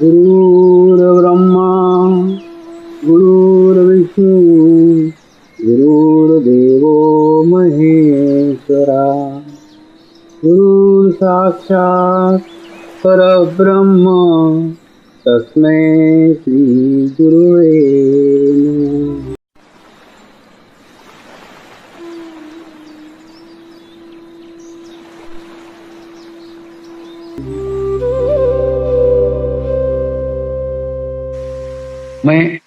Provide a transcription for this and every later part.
गुरुर्ब्रह्मा गुरुर्विष्णू गुरुर्देवो महेश्वरा गुरुर्साक्षात् परब्रह्म तस्मै श्री गुरुवे नमः। मैं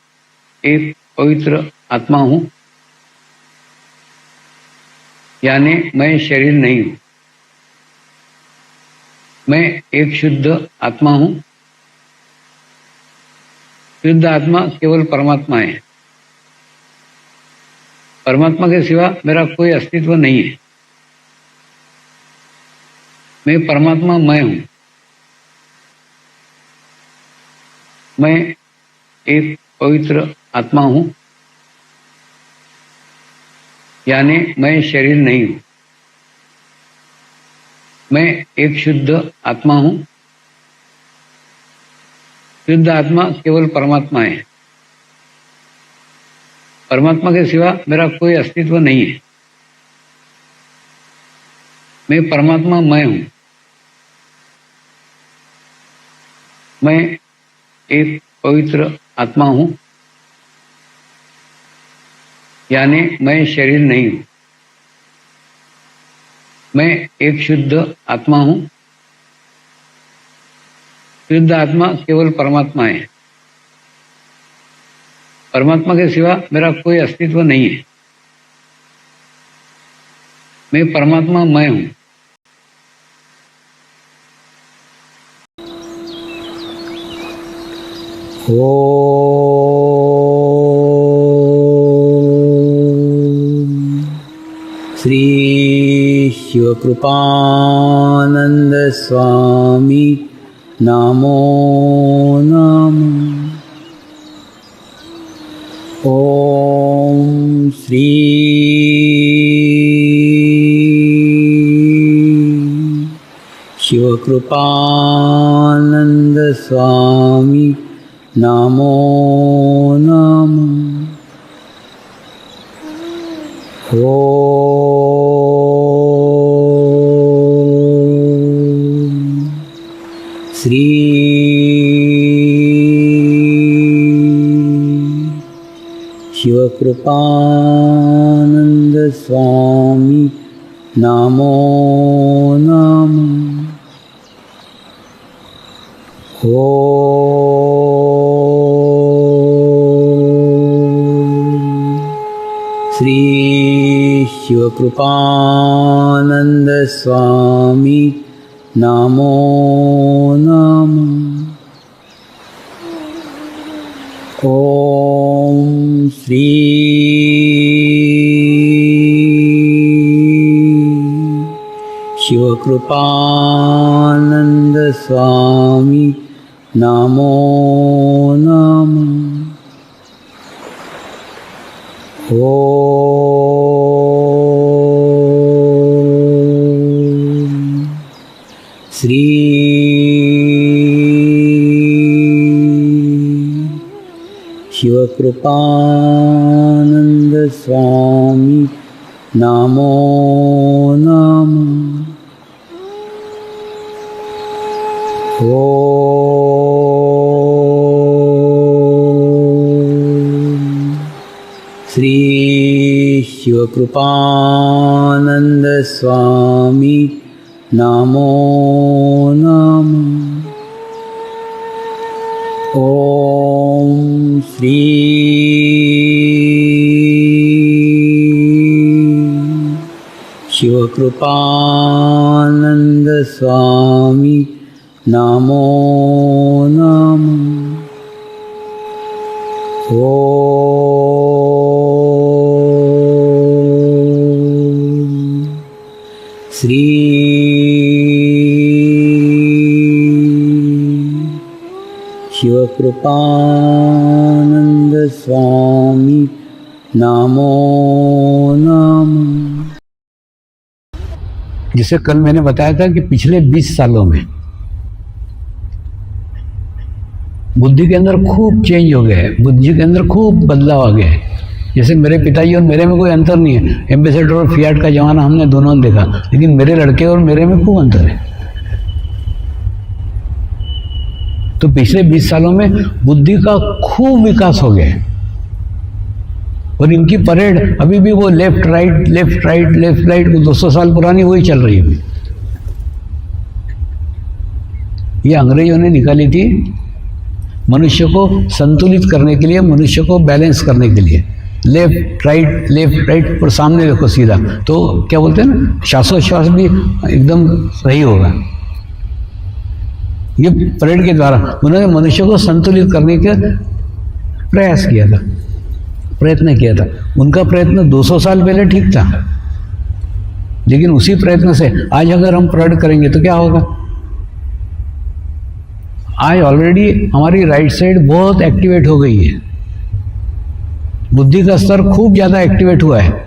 एक पवित्र आत्मा हूं, यानी मैं शरीर नहीं हूं। मैं एक शुद्ध आत्मा हूं। शुद्ध आत्मा केवल परमात्मा है। परमात्मा के सिवा मेरा कोई अस्तित्व नहीं है। मैं परमात्मा मैं हूं। मैं एक पवित्र आत्मा हूं, यानी मैं शरीर नहीं हूं। मैं एक शुद्ध आत्मा हूं। शुद्ध आत्मा केवल परमात्मा है। परमात्मा के सिवा मेरा कोई अस्तित्व नहीं है। मैं परमात्मा मैं हूं। मैं एक पवित्र आत्मा हूं, यानी मैं शरीर नहीं हूं। मैं एक शुद्ध आत्मा हूं। शुद्ध आत्मा केवल परमात्मा है। परमात्मा के सिवा मेरा कोई अस्तित्व नहीं है। मैं परमात्मा मैं हूं। श्री शिवकृपानंद स्वामी नमो नमः। ओम श्री शिवकृपानंद स्वामी नमो नमः। ओम श्री शिवकृपानंद स्वामी नमो नमः। ओम श्री शिवकृपानंद स्वामी नमो नमः। ओम श्री शिवकृपानंद स्वामी नमो नमः। ओम श्री शिवकृपानंद स्वामी नमो नमः। ओम श्री शिवकृपानंद स्वामी नमो नमः। ओम श्री शिवकृपानंद स्वामी नमो नमः। ओम श्री शिवकृपानंद स्वामी नमो नमः। जिसे कल मैंने बताया था कि पिछले 20 सालों में बुद्धि के अंदर खूब चेंज हो गया है, बुद्धि के अंदर खूब बदलाव आ गया है। जैसे मेरे पिताजी और मेरे में कोई अंतर नहीं है, एम्बेसडर और फियाट का जमाना हमने दोनों ने देखा, लेकिन मेरे लड़के और मेरे में खूब अंतर है। तो पिछले 20 सालों में बुद्धि का खूब विकास हो गया है। और इनकी परेड अभी भी वो left right left right left right 200 साल पुरानी वही चल रही है अभी। ये अंग्रेजों ने निकाली थी मनुष्य को संतुलित करने के लिए, मनुष्य को बैलेंस करने के लिए। लेफ्ट राइट और सामने देखो सीधा, तो क्या बोलते हैं ना, श्वासोच्छ्वास भी एकदम सही होगा। ये परेड के द्वारा उन्होंने मनुष्य को संतुलित करने का प्रयास किया था, प्रयत्न किया था। उनका प्रयत्न 200 साल पहले ठीक था, लेकिन उसी प्रयत्न से आज अगर हम परेड करेंगे तो क्या होगा। आज ऑलरेडी हमारी राइट साइड बहुत एक्टिवेट हो गई है, बुद्धि का स्तर खूब ज्यादा एक्टिवेट हुआ है।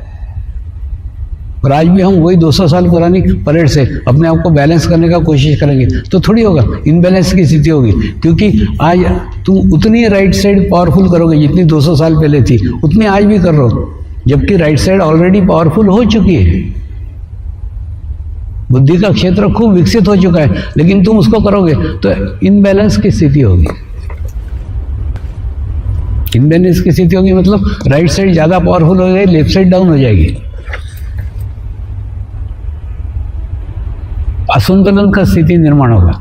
और आज भी हम वही 200 साल पुरानी परेड से अपने आप को बैलेंस करने का कोशिश करेंगे तो थोड़ी होगा, इनबैलेंस की स्थिति होगी। क्योंकि आज तुम उतनी राइट साइड पावरफुल करोगे जितनी 200 साल पहले थी, उतनी आज भी कर रहे हो, जबकि राइट साइड ऑलरेडी पावरफुल हो चुकी है। बुद्धि का क्षेत्र खूब विकसित हो चुका है, लेकिन तुम उसको करोगे तो इनबैलेंस की स्थिति होगी। इनबैलेंस की स्थिति होगी मतलब राइट साइड ज्यादा पावरफुल हो जाएगी, लेफ्ट साइड डाउन हो जाएगी। असंतुलन का स्थिति निर्माण होगा,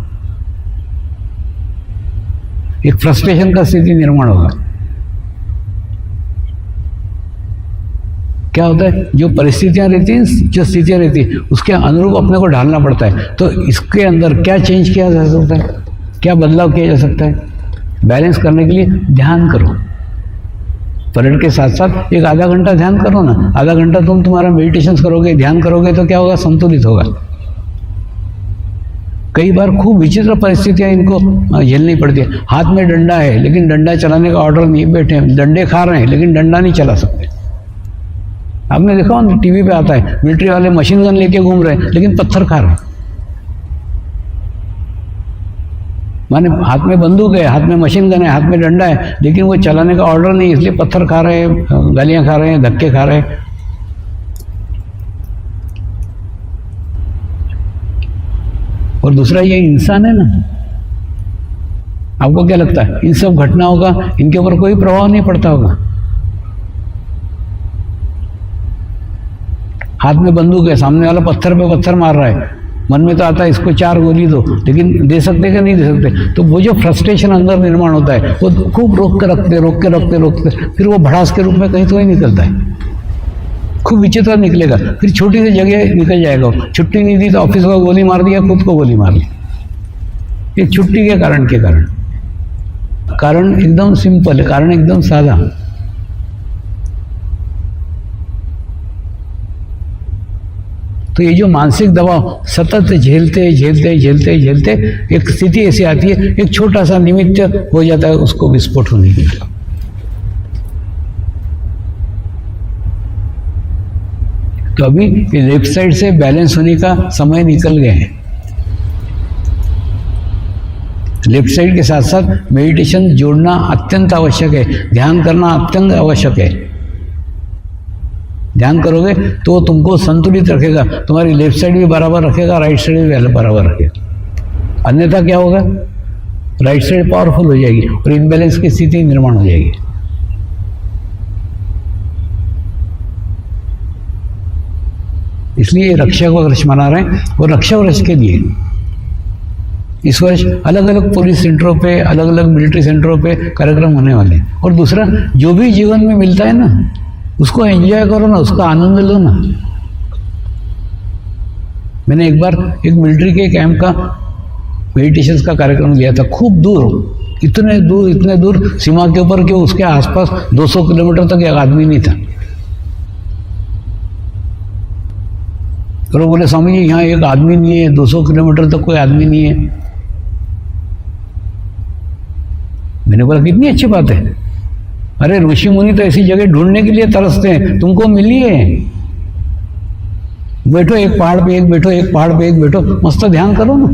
एक फ्रस्ट्रेशन का स्थिति निर्माण होगा। क्या होता है, जो परिस्थितियां रहती हैं, जो स्थितियां रहती हैं, उसके अनुरूप अपने को ढालना पड़ता है। तो इसके अंदर क्या चेंज किया जा सकता है, क्या बदलाव किया जा सकता है। बैलेंस करने के लिए ध्यान करो, परेड के साथ साथ एक आधा घंटा ध्यान करो ना। आधा घंटा तुम तुम्हारा मेडिटेशन करोगे, ध्यान करोगे तो क्या होगा, संतुलित होगा। कई बार खूब विचित्र परिस्थितियां इनको झेलनी पड़ती है। हाथ में डंडा है लेकिन डंडा चलाने का ऑर्डर नहीं, बैठे डंडे खा रहे हैं लेकिन डंडा नहीं चला सकते। आपने देखा हो टीवी पे आता है, मिलिट्री वाले मशीन गन लेके घूम रहे हैं लेकिन पत्थर खा रहे हैं। माने हाथ में बंदूक है, हाथ में मशीन गन है, हाथ में डंडा है, लेकिन वो चलाने का ऑर्डर नहीं, इसलिए पत्थर खा रहे हैं, गालियां खा रहे हैं, धक्के खा रहे हैं। और दूसरा ये इंसान है ना, आपको क्या लगता है इन सब घटनाओं का इनके ऊपर कोई प्रभाव नहीं पड़ता होगा। हाथ में बंदूक है, सामने वाला पत्थर पे पत्थर मार रहा है, मन में तो आता है इसको 4 गोली दो, लेकिन दे सकते कि नहीं दे सकते। तो वो जो फ्रस्ट्रेशन अंदर निर्माण होता है वो खूब रोक के रखते फिर वो भड़ास के रूप में कहीं तो ही निकलता है, खूब विचित्र निकलेगा। फिर छोटी सी जगह निकल जाएगा, छुट्टी नहीं दी तो ऑफिस को गोली मार दिया, खुद को गोली मार ली। ये छुट्टी के कारण कारण एकदम सिंपल है, कारण एकदम सादा। तो ये जो मानसिक दबाव सतत झेलते एक स्थिति ऐसी आती है, एक छोटा सा निमित्त हो जाता है उसको विस्फोट होने के लिए। तो अभी लेफ्ट साइड से बैलेंस होने का समय निकल गए हैं। लेफ्ट साइड के साथ साथ मेडिटेशन जोड़ना अत्यंत आवश्यक है, ध्यान करना अत्यंत आवश्यक है। ध्यान करोगे तो तुमको संतुलित रखेगा, तुम्हारी लेफ्ट साइड भी बराबर रखेगा, राइट साइड भी बराबर रखेगा। अन्यथा क्या होगा, राइट साइड पावरफुल हो जाएगी और इनबैलेंस की स्थिति निर्माण हो जाएगी। इसलिए रक्षा वर्ष मना रहे हैं, और रक्षा वर्ष के लिए इस वर्ष अलग अलग पुलिस सेंटरों पे, अलग अलग मिलिट्री सेंटरों पे कार्यक्रम होने वाले हैं। और दूसरा, जो भी जीवन में मिलता है ना उसको एंजॉय करो ना, उसका आनंद लो ना। मैंने एक बार एक मिलिट्री के कैंप का मेडिटेशन का कार्यक्रम लिया था, खूब दूर, इतने दूर सीमा के ऊपर कि उसके आसपास 200 किलोमीटर तक एक आदमी नहीं था। तो बोले स्वामी जी यहाँ एक आदमी नहीं है, 200 किलोमीटर तक कोई आदमी नहीं है। मैंने बोला कितनी अच्छी बात है, अरे ऋषि मुनि तो ऐसी जगह ढूंढने के लिए तरसते हैं, तुमको मिली है। बैठो एक पहाड़ पे एक बैठो, एक पहाड़ पे एक बैठो, मस्त ध्यान करो ना।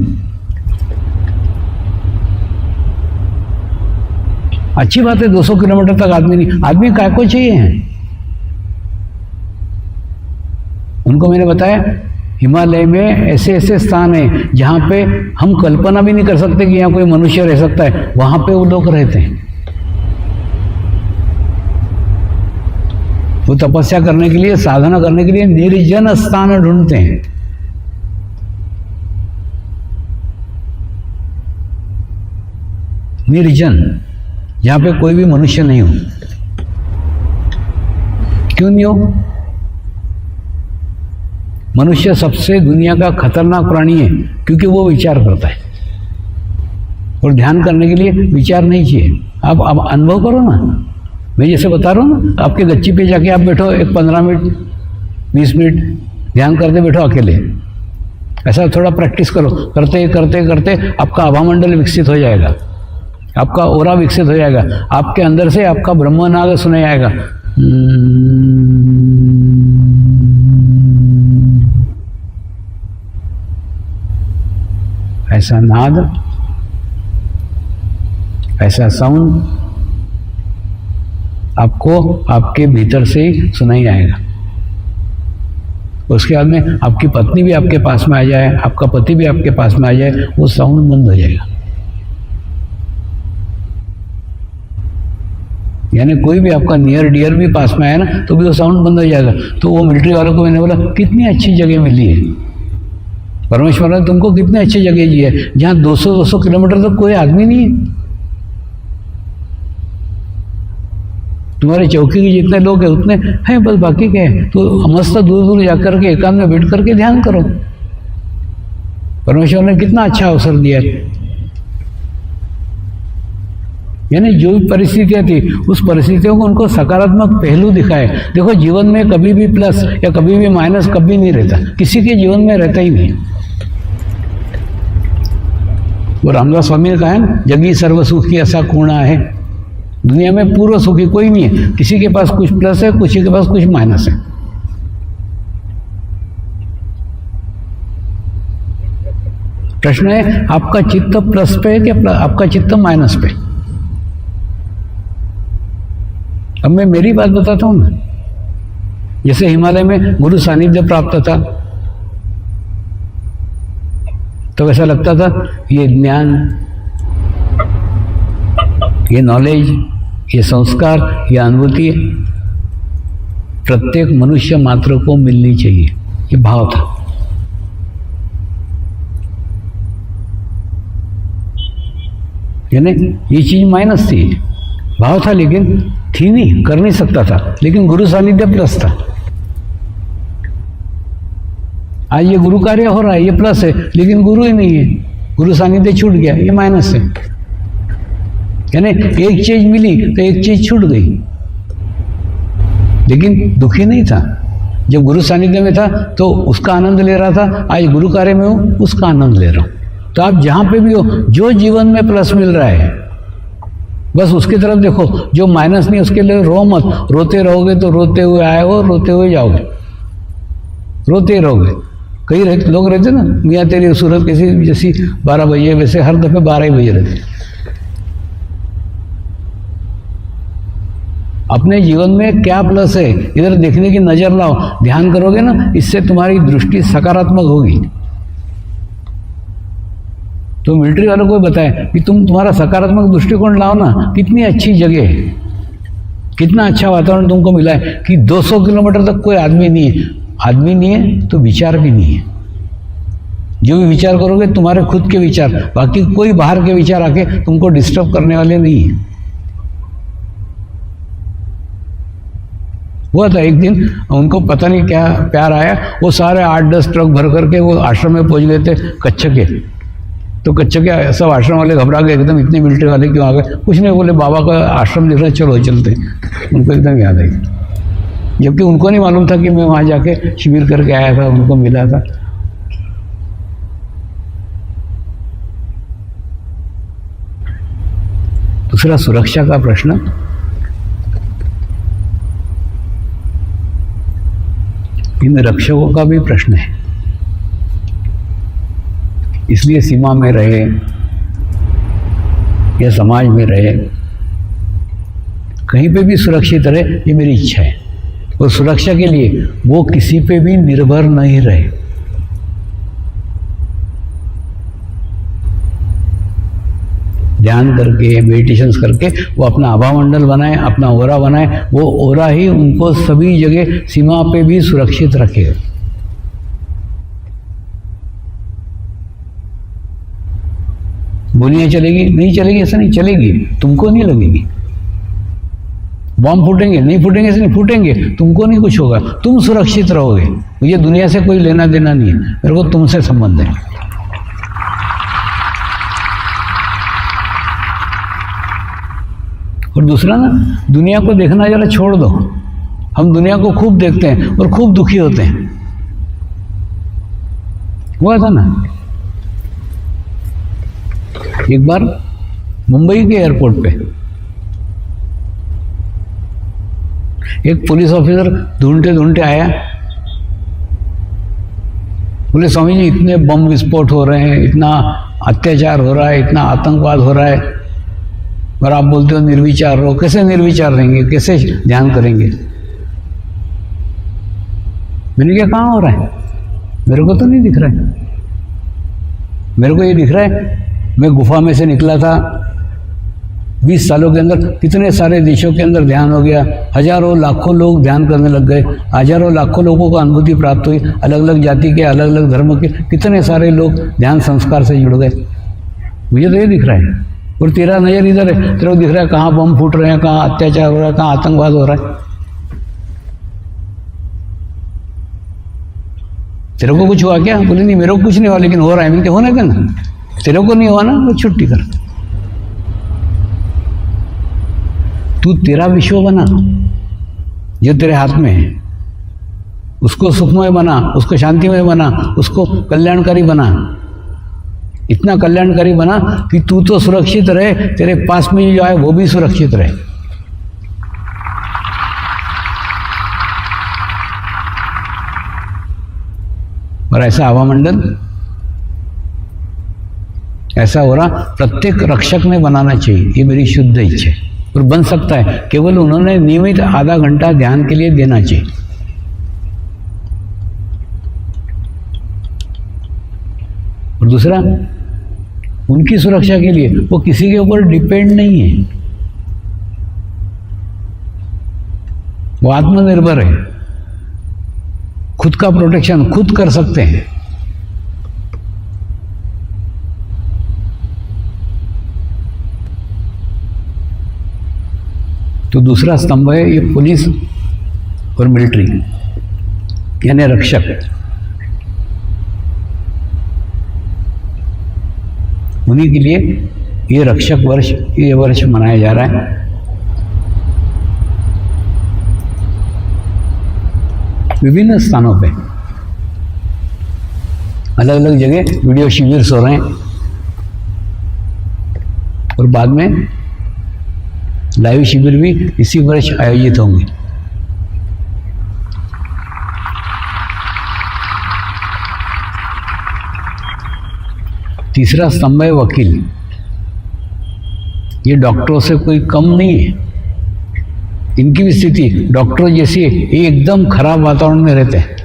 अच्छी बात है 200 किलोमीटर तक आदमी नहीं, आदमी काय को चाहिए हैं। उनको मैंने बताया हिमालय में ऐसे ऐसे स्थान हैं जहाँ पे हम कल्पना भी नहीं कर सकते कि यहाँ कोई मनुष्य रह सकता है, वहाँ पे वो लोग रहते हैं। वो तपस्या करने के लिए, साधना करने के लिए निर्जन स्थान ढूंढते हैं। निर्जन, जहाँ पे कोई भी मनुष्य नहीं हो। क्यों नहीं हो? मनुष्य सबसे दुनिया का खतरनाक प्राणी है, क्योंकि वो विचार करता है और ध्यान करने के लिए विचार नहीं चाहिए। आप अनुभव करो ना, मैं जैसे बता रहा हूँ ना, आपके गच्ची पे जाके आप बैठो, एक 15 मिनट 20 मिनट ध्यान करते बैठो अकेले, ऐसा थोड़ा प्रैक्टिस करो। करते करते करते आपका आभामंडल विकसित हो जाएगा, आपका ओरा विकसित हो जाएगा, आपके अंदर से आपका ब्रह्मनाद सुनाई आएगा। ऐसा नाद, ऐसा साउंड आपको आपके भीतर से ही सुनाई आएगा। उसके बाद में आपकी पत्नी भी आपके पास में आ जाए, आपका पति भी आपके पास में आ जाए, वो साउंड बंद हो जाएगा। यानी कोई भी आपका नियर डियर भी पास में आया ना, तो भी वो साउंड बंद हो जाएगा। तो वो मिलिट्री वालों को मैंने बोला, कितनी अच्छी जगह मिली है, परमेश्वर ने तुमको कितनी अच्छी जगह दी है, जहाँ 200 किलोमीटर तक कोई आदमी नहीं है। तुम्हारे चौकी के जितने लोग हैं उतने हैं, बस बाकी क्या है। तो मस्त दूर दूर जाकर के एकांत में बैठ करके ध्यान करो। परमेश्वर ने कितना अच्छा अवसर दिया है। यानी जो भी परिस्थितियां थी, उस परिस्थितियों को उनको सकारात्मक पहलू दिखाए। देखो, जीवन में कभी भी प्लस या कभी भी माइनस कभी नहीं रहता, किसी के जीवन में रहता ही नहीं। वो रामदास स्वामी ने कहा है ना, जगी सर्व सुखी ऐसा कोणा है। दुनिया में पूर्व सुखी कोई नहीं है, किसी के पास कुछ प्लस है, किसी के पास कुछ माइनस है। प्रश्न है, आपका चित्त प्लस पे है कि आपका चित्त माइनस पे? अब मैं मेरी बात बताता हूं ना। जैसे हिमालय में गुरु सानिध्य प्राप्त था, तो ऐसा लगता था ये ज्ञान, ये नॉलेज, ये संस्कार, ये अनुभूति प्रत्येक मनुष्य मात्र को मिलनी चाहिए, ये भाव था। यानी ये चीज माइनस थी, भाव था, लेकिन थी नहीं, कर नहीं सकता था। लेकिन गुरु सानिध्य प्लस था। आज ये गुरु कार्य हो रहा है, ये प्लस है, लेकिन गुरु ही नहीं है, गुरु सानिध्य छूट गया, ये माइनस है। यानी एक चीज मिली तो एक चीज छूट गई, लेकिन दुखी नहीं था। जब गुरु सानिध्य में था तो उसका आनंद ले रहा था, आज गुरु कार्य में हूं, उसका आनंद ले रहा हूं। तो आप जहां पे भी हो, जो जीवन में प्लस मिल रहा है बस उसकी तरफ देखो, जो माइनस नहीं उसके लिए रो मत। रोते रहोगे तो रोते हुए आए हो, रोते हुए जाओगे, रोते रहोगे। कई लोग रहते ना, मियाँ तेरी सूरत कैसी जैसी 12 बजे, वैसे हर दफे 12 ही बजे रहते। अपने जीवन में क्या प्लस है, इधर देखने की नजर लाओ, ध्यान करोगे ना, इससे तुम्हारी दृष्टि सकारात्मक होगी। तो मिलिट्री वालों को बताएं कि तुम्हारा सकारात्मक दृष्टिकोण लाओ ना, कितनी अच्छी जगह है, कितना अच्छा वातावरण तुमको मिला है कि 200 किलोमीटर तक कोई आदमी नहीं है। आदमी नहीं है तो विचार भी नहीं है। जो भी विचार करोगे तुम्हारे खुद के विचार, बाकी कोई बाहर के विचार आके तुमको डिस्टर्ब करने वाले नहीं है। हुआ था एक दिन, उनको पता नहीं क्या प्यार आया, वो सारे 8-10 ट्रक भर करके वो आश्रम में पहुंच गए थे कच्छ के। तो कच्छ के सब आश्रम वाले घबरा गए एकदम, इतने मिलिट्री वाले क्यों आ गए? कुछ नहीं, बोले बाबा का आश्रम दिख रहा है, चलो चलते। उनको एकदम याद आई, जबकि उनको नहीं मालूम था कि मैं वहाँ जाके शिविर करके आया था, उनको मिला था। दूसरा, सुरक्षा का प्रश्न। इन रक्षकों का भी प्रश्न है, इसलिए सीमा में रहे या समाज में रहे कहीं पे भी सुरक्षित रहे, ये मेरी इच्छा है। और सुरक्षा के लिए वो किसी पे भी निर्भर नहीं रहे। ध्यान करके, मेडिटेशंस करके वो अपना आभा मंडल बनाए, अपना ओरा बनाए। वो ओरा ही उनको सभी जगह सीमा पे भी सुरक्षित रखेगा। गोलियां चलेगी नहीं चलेगी ऐसा नहीं, चलेगी, तुमको नहीं लगेगी। बॉम्ब फूटेंगे नहीं फूटेंगे ऐसे नहीं, फूटेंगे, तुमको नहीं कुछ होगा, तुम सुरक्षित रहोगे। मुझे दुनिया से कोई लेना देना नहीं है, मेरे को तुमसे संबंध है। और दूसरा ना, दुनिया को देखना जरा छोड़ दो। हम दुनिया को खूब देखते हैं और खूब दुखी होते हैं। हुआ था ना एक बार मुंबई के एयरपोर्ट पे एक पुलिस ऑफिसर ढूंढते ढूंढते आया, बोले स्वामी जी इतने बम विस्फोट हो रहे हैं, इतना अत्याचार हो रहा है, इतना आतंकवाद हो रहा है, और आप बोलते हो निर्विचार रहो। कैसे निर्विचार रहेंगे, कैसे ध्यान करेंगे? मैंने क्या, कहाँ हो रहा है? मेरे को तो नहीं दिख रहा है। मेरे को ये दिख रहा है, मैं गुफा में से निकला था, 20 सालों के अंदर कितने सारे देशों के अंदर ध्यान हो गया, हजारों लाखों लोग ध्यान करने लग गए, हजारों लाखों लोगों को अनुभूति प्राप्त हुई, अलग अलग जाति के, अलग अलग धर्म के कितने सारे लोग ध्यान संस्कार से जुड़ गए। मुझे तो ये दिख रहा है। और तेरा नजर इधर है, तेरे को दिख रहा है कहाँ बम फूट रहे हैं, कहाँ अत्याचार हो रहा है, कहाँ आतंकवाद हो रहा है। तेरे को कुछ हुआ क्या? बोले नहीं मेरे को कुछ नहीं हुआ, लेकिन हो रहा है। मैंने होने का ना, तेरे को नहीं हुआ ना, वो छुट्टी कर। तू तेरा विश्व बना जो तेरे हाथ में है, उसको सुखमय बना, उसको शांतिमय बना, उसको कल्याणकारी बना। इतना कल्याणकारी बना कि तू तो सुरक्षित रहे, तेरे पास में जो आए वो भी सुरक्षित रहे। और ऐसा हवा मंडल, ऐसा हो रहा प्रत्येक रक्षक में बनाना चाहिए। ये मेरी शुद्ध इच्छा है। और बन सकता है, केवल उन्होंने नियमित आधा घंटा ध्यान के लिए देना चाहिए। और दूसरा, उनकी सुरक्षा के लिए वो किसी के ऊपर डिपेंड नहीं है, वो आत्मनिर्भर है, खुद का प्रोटेक्शन खुद कर सकते हैं। तो दूसरा स्तंभ है ये पुलिस और मिलिट्री, यानी रक्षक। उन्हीं के लिए ये रक्षक वर्ष, ये वर्ष मनाया जा रहा है। विभिन्न स्थानों पे अलग अलग जगह वीडियो शिविर हो रहे हैं, और बाद में लाइव शिविर भी इसी वर्ष आयोजित होंगे। तीसरा स्तंभ है वकील। ये डॉक्टरों से कोई कम नहीं है, इनकी भी स्थिति डॉक्टरों जैसी है। ये एकदम खराब वातावरण में रहते हैं।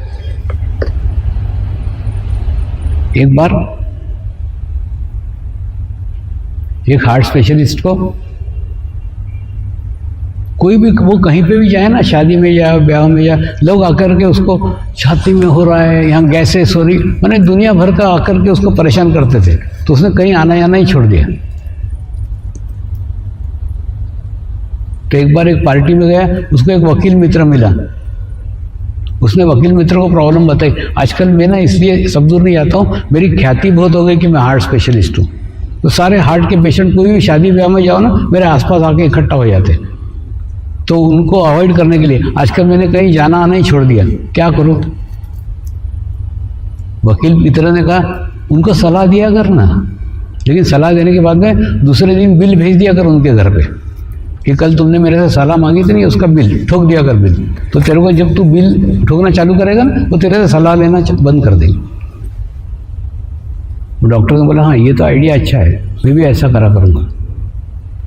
एक बार एक हार्ट स्पेशलिस्ट को, कोई भी वो कहीं पे भी जाए ना, शादी में जाए, ब्याह में जाए, लोग आकर के उसको छाती में हो रहा है, यहाँ गैसेस हो रही, मैंने दुनिया भर का आकर के उसको परेशान करते थे। तो उसने कहीं आना जाना ही छोड़ दिया। तो एक बार एक पार्टी में गया, उसको एक वकील मित्र मिला। उसने वकील मित्र को प्रॉब्लम बताई। आजकल मैं ना इसलिए सब दूर नहीं जाता हूँ, मेरी ख्याति बहुत हो गई कि मैं हार्ट स्पेशलिस्ट हूँ। तो सारे हार्ट के पेशेंट कोई भी शादी ब्याह में जाओ ना, मेरे आसपास आके इकट्ठा हो जाते। तो उनको अवॉइड करने के लिए आजकल मैंने कहीं जाना आना ही छोड़ दिया। क्या करूं? वकील मित्र ने कहा उनको सलाह दिया कर ना, लेकिन सलाह देने के बाद में दूसरे दिन बिल भेज दिया कर उनके घर पे कि कल तुमने मेरे से सलाह मांगी थी नहीं, उसका बिल ठोक दिया कर बिल। तो तेरे को जब तू बिल ठोकना चालू करेगा ना, तो तेरे से सलाह लेना बंद कर देंगे। वो डॉक्टर ने बोला हाँ ये तो आइडिया अच्छा है, मैं भी ऐसा करा करूँगा।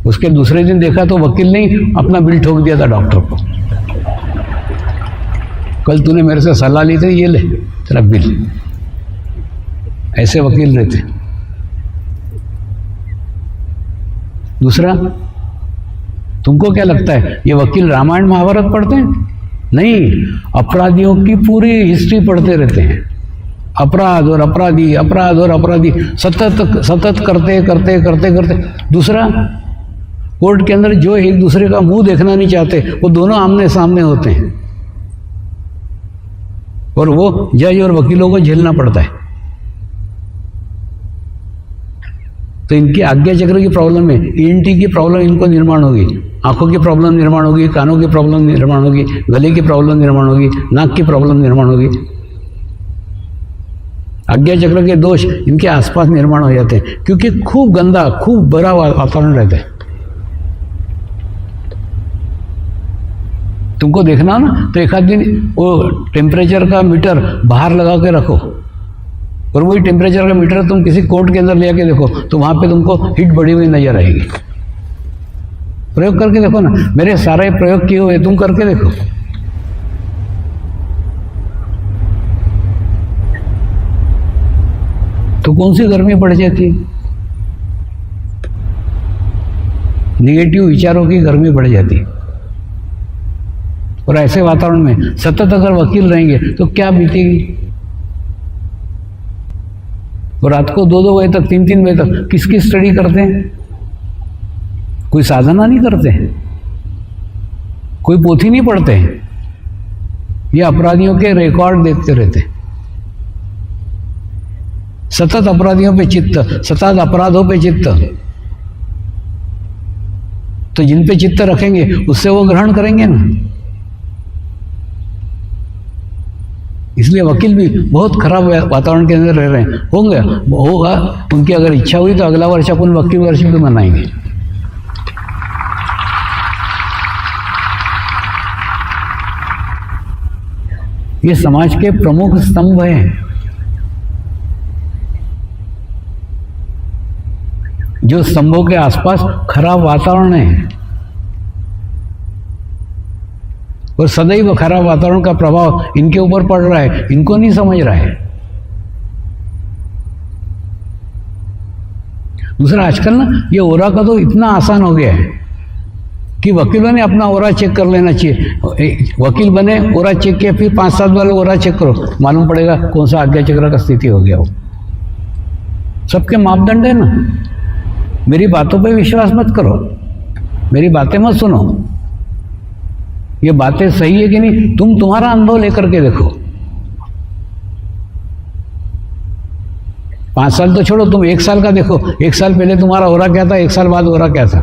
उसके दूसरे दिन देखा तो वकील ने अपना बिल ठोक दिया था डॉक्टर को। कल तूने मेरे से सलाह ली थी, ये ले तेरा बिल। ऐसे वकील रहते। दूसरा, तुमको क्या लगता है ये वकील रामायण महाभारत पढ़ते हैं? नहीं, अपराधियों की पूरी हिस्ट्री पढ़ते रहते हैं। अपराध और अपराधी, अपराध और अपराधी, सतत सतत करते करते करते करते। दूसरा, कोर्ट के अंदर जो एक दूसरे का मुंह देखना नहीं चाहते वो दोनों आमने सामने होते हैं और वो जज और वकीलों को झेलना पड़ता है। तो इनकी आज्ञा चक्र की प्रॉब्लम है, ईएनटी की प्रॉब्लम इनको निर्माण होगी, आंखों की प्रॉब्लम निर्माण होगी, कानों की प्रॉब्लम निर्माण होगी, गले की प्रॉब्लम निर्माण होगी, नाक की प्रॉब्लम निर्माण होगी। आज्ञा चक्र के दोष इनके आसपास निर्माण हो जाते हैं क्योंकि खूब गंदा, खूब बुरा वातावरण रहता है। तुमको देखना ना तो एक आध दिन वो टेम्परेचर का मीटर बाहर लगा के रखो और वही टेम्परेचर का मीटर तुम किसी कोर्ट के अंदर ले आके देखो तो वहां पे तुमको हीट बढ़ी हुई नजर आएगी। प्रयोग करके देखो ना, मेरे सारे प्रयोग किए हुए, तुम करके देखो। तो कौन सी गर्मी बढ़ जाती है? निगेटिव विचारों की गर्मी बढ़ जाती है। और ऐसे वातावरण में सतत अगर वकील रहेंगे तो क्या बीतेगी? और रात को 2-2 बजे तक, 3-3 बजे तक किसकी स्टडी करते हैं? कोई साधना नहीं करते हैं, कोई पोथी नहीं पढ़ते हैं, ये अपराधियों के रिकॉर्ड देखते रहते हैं। सतत अपराधियों पे चित्त, सतत अपराधों पे चित्त। तो जिन पे चित्त रखेंगे उससे वो ग्रहण करेंगे ना। इसलिए वकील भी बहुत खराब वातावरण के अंदर रह रहे हैं। होगा उनकी अगर इच्छा हुई तो अगला वर्ष अपन वकील वर्ष भी मनाएंगे। ये समाज के प्रमुख स्तंभ हैं जो स्तंभों के आसपास खराब वातावरण है और सदैव खराब वातावरण का प्रभाव इनके ऊपर पड़ रहा है, इनको नहीं समझ रहा है। दूसरा, आजकल ना ये ओरा का तो इतना आसान हो गया है कि वकीलों ने अपना ओरा चेक कर लेना चाहिए। वकील बने, ओरा चेक किया, फिर 5-7 बार ओरा चेक करो, मालूम पड़ेगा कौन सा आज्ञा चक्र का स्थिति हो गया हो। सबके मापदंड है ना। मेरी बातों पे विश्वास मत करो, मेरी बातें मत सुनो, ये बातें सही है कि नहीं तुम तुम्हारा अनुभव लेकर के देखो। 5 साल तो छोड़ो, तुम 1 साल का देखो। 1 साल पहले तुम्हारा ओरा क्या था, 1 साल बाद ओरा क्या था।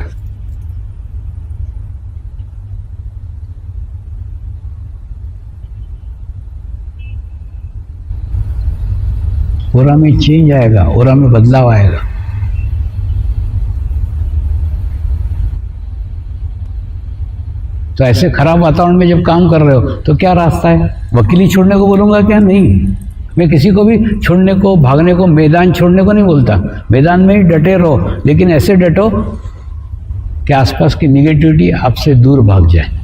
ओरा में चेंज आएगा, ओरा में बदलाव आएगा। तो ऐसे खराब वातावरण में जब काम कर रहे हो तो क्या रास्ता है? वकीली छोड़ने को बोलूंगा क्या? नहीं, मैं किसी को भी छोड़ने को, भागने को, मैदान छोड़ने को नहीं बोलता। मैदान में ही डटे रहो, लेकिन ऐसे डटो कि आसपास की निगेटिविटी आपसे दूर भाग जाए।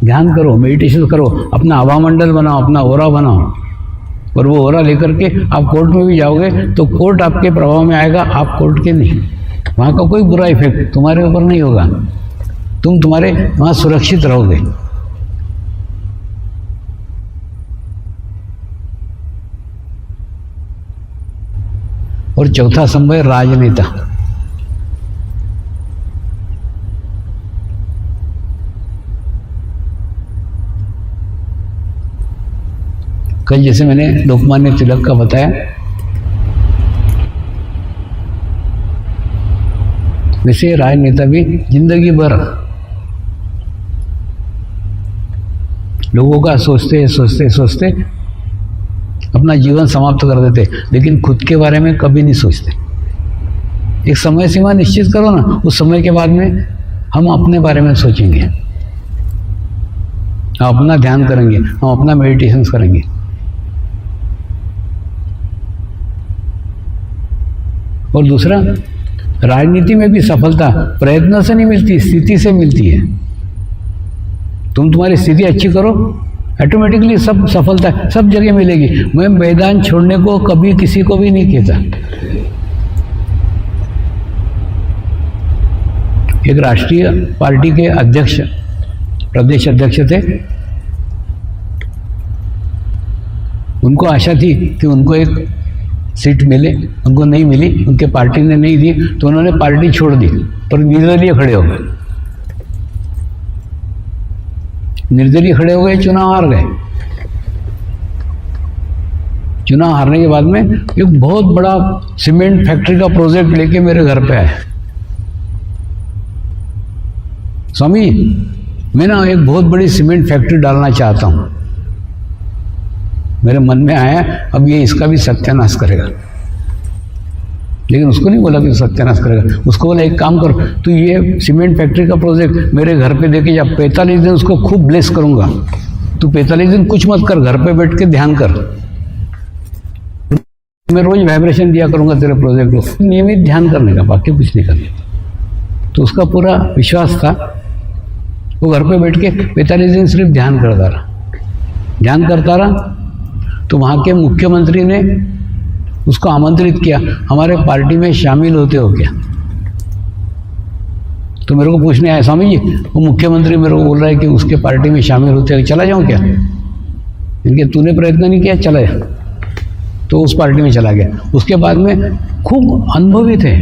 ध्यान करो, मेडिटेशन करो, अपना हवा मंडल बनाओ, अपना ओरा बनाओ। और वो ओरा लेकर के आप कोर्ट में भी जाओगे तो कोर्ट आपके प्रभाव में आएगा, आप कोर्ट के नहीं। वहाँ का कोई बुरा इफेक्ट तुम्हारे ऊपर नहीं होगा, तुम तुम्हारे वहाँ सुरक्षित रहोगे। और चौथा स्तंभ है राजनेता। कल जैसे मैंने लोकमान्य तिलक का बताया, वैसे राजनेता भी जिंदगी भर लोगों का सोचते सोचते सोचते अपना जीवन समाप्त कर देते, लेकिन खुद के बारे में कभी नहीं सोचते। एक समय सीमा निश्चित करो ना, उस समय के बाद में हम अपने बारे में सोचेंगे, हम अपना ध्यान करेंगे, हम अपना मेडिटेशन करेंगे। और दूसरा, राजनीति में भी सफलता प्रयत्न से नहीं मिलती, स्थिति से मिलती है। तुम तुम्हारी स्थिति अच्छी करो, ऑटोमेटिकली सब सफलता सब जगह मिलेगी। मैं मैदान छोड़ने को कभी किसी को भी नहीं कहता। एक राष्ट्रीय पार्टी के अध्यक्ष, प्रदेश अध्यक्ष थे, उनको आशा थी कि उनको एक सीट मिले, उनको नहीं मिली, उनके पार्टी ने नहीं दी, तो उन्होंने पार्टी छोड़ दी, पर निर्दलीय खड़े हो गए। निर्दलीय खड़े हो गए, चुनाव हार गए। चुनाव हारने के बाद में एक बहुत बड़ा सीमेंट फैक्ट्री का प्रोजेक्ट लेके मेरे घर पे आए। स्वामी, मैं ना एक बहुत बड़ी सीमेंट फैक्ट्री डालना चाहता हूं। मेरे मन में आया अब ये इसका भी सत्यानाश करेगा, लेकिन उसको नहीं बोला कि सत्यानाश करेगा। उसको बोला एक काम कर, तू ये सीमेंट फैक्ट्री का प्रोजेक्ट मेरे घर पे देके जा, 45 दिन उसको खूब ब्लेस करूंगा। तू 45 दिन कुछ मत कर, घर पे बैठ के ध्यान कर। मैं रोज वाइब्रेशन दिया करूंगा तेरे प्रोजेक्ट को, नियमित ध्यान करने का, बाकी कुछ नहीं करने। तो उसका पूरा विश्वास था। वो घर पे बैठ के 45 दिन सिर्फ ध्यान करता रहा। तो वहाँ के मुख्यमंत्री ने उसको आमंत्रित किया, हमारे पार्टी में शामिल होते हो क्या? तो मेरे को पूछने आया, स्वामी जी वो मुख्यमंत्री मेरे को बोल रहा है कि उसके पार्टी में शामिल होते हो, चला जाऊँ क्या? इनके तूने प्रयत्न नहीं किया, चला जा। तो उस पार्टी में चला गया। उसके बाद में खूब अनुभवी थे,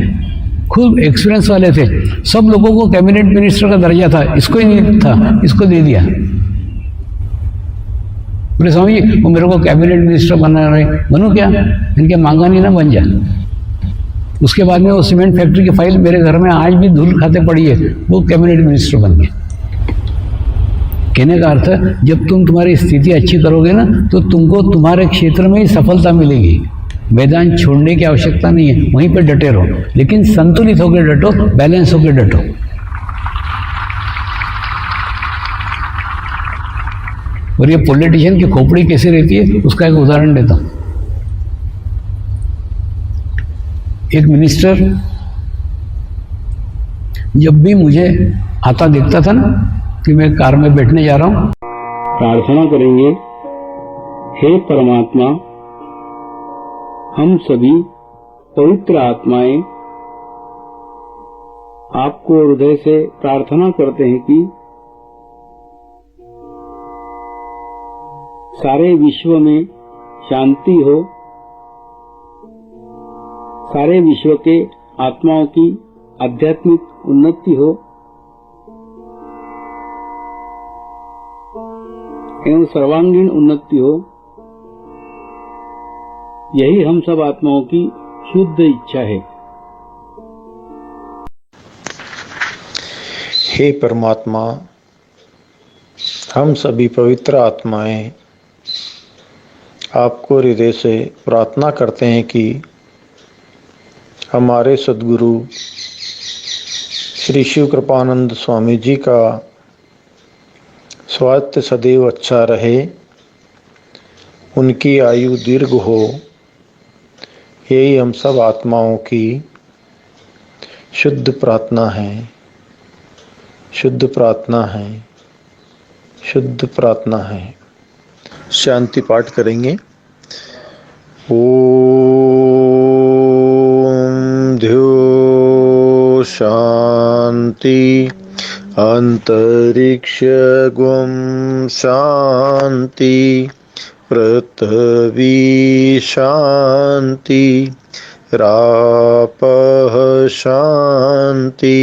खूब एक्सपीरियंस वाले थे। सब लोगों को कैबिनेट मिनिस्टर का दर्जा था, इसको ही नहीं था, इसको दे दिया। बोले स्वामी जी वो मेरे को कैबिनेट मिनिस्टर बना रहे, बनूं क्या? इनके मांगा नहीं ना, बन जा। उसके बाद में वो सीमेंट फैक्ट्री की फाइल मेरे घर में आज भी धूल खाते पड़ी है, वो कैबिनेट मिनिस्टर बन गए। कहने का अर्थ, जब तुम तुम्हारी स्थिति अच्छी करोगे ना, तो तुमको तुम्हारे क्षेत्र में ही सफलता मिलेगी। मैदान छोड़ने की आवश्यकता नहीं है, वहीं पे डटे रहो, लेकिन संतुलित होकर डटो, बैलेंस होकर डटो। और ये पॉलिटिशियन की खोपड़ी कैसे रहती है, उसका एक उदाहरण देता हूं। एक मिनिस्टर जब भी मुझे आता देखता था ना कि मैं कार में बैठने जा रहा हूं, प्रार्थना करेंगे, हे परमात्मा, हम सभी पवित्र आत्माएं आपको हृदय से प्रार्थना करते हैं कि सारे विश्व में शांति हो, सारे विश्व के आत्माओं की आध्यात्मिक उन्नति हो एवं सर्वांगीण उन्नति हो। यही हम सब आत्माओं की शुद्ध इच्छा है। हे परमात्मा, हम सभी पवित्र आत्माएं आपको हृदय से प्रार्थना करते हैं कि हमारे सद्गुरु श्री शिव कृपानंद स्वामी जी का स्वास्थ्य सदैव अच्छा रहे, उनकी आयु दीर्घ हो। यही हम सब आत्माओं की शुद्ध प्रार्थना है, शुद्ध प्रार्थना है, शुद्ध प्रार्थना है। शांति पाठ करेंगे। ओम ध्यो शांति अंतरिक्ष गुम शांति पृथ्वी शांति रापः शांति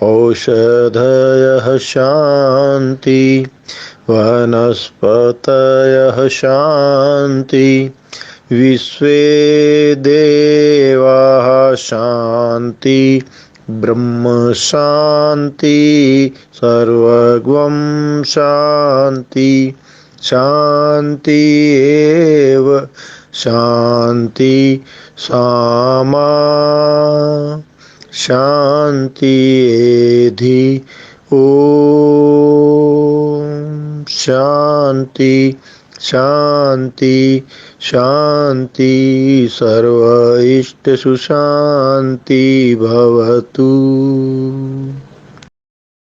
औषधयः शांति वनस्पतयः शांति विश्वे देवाः शांति ब्रह्म शांति सर्वगं शांति शांति एव शांति सामा शांति एधि ओम शांति शांति शांति सर्व इष्टसु शांति भवतु।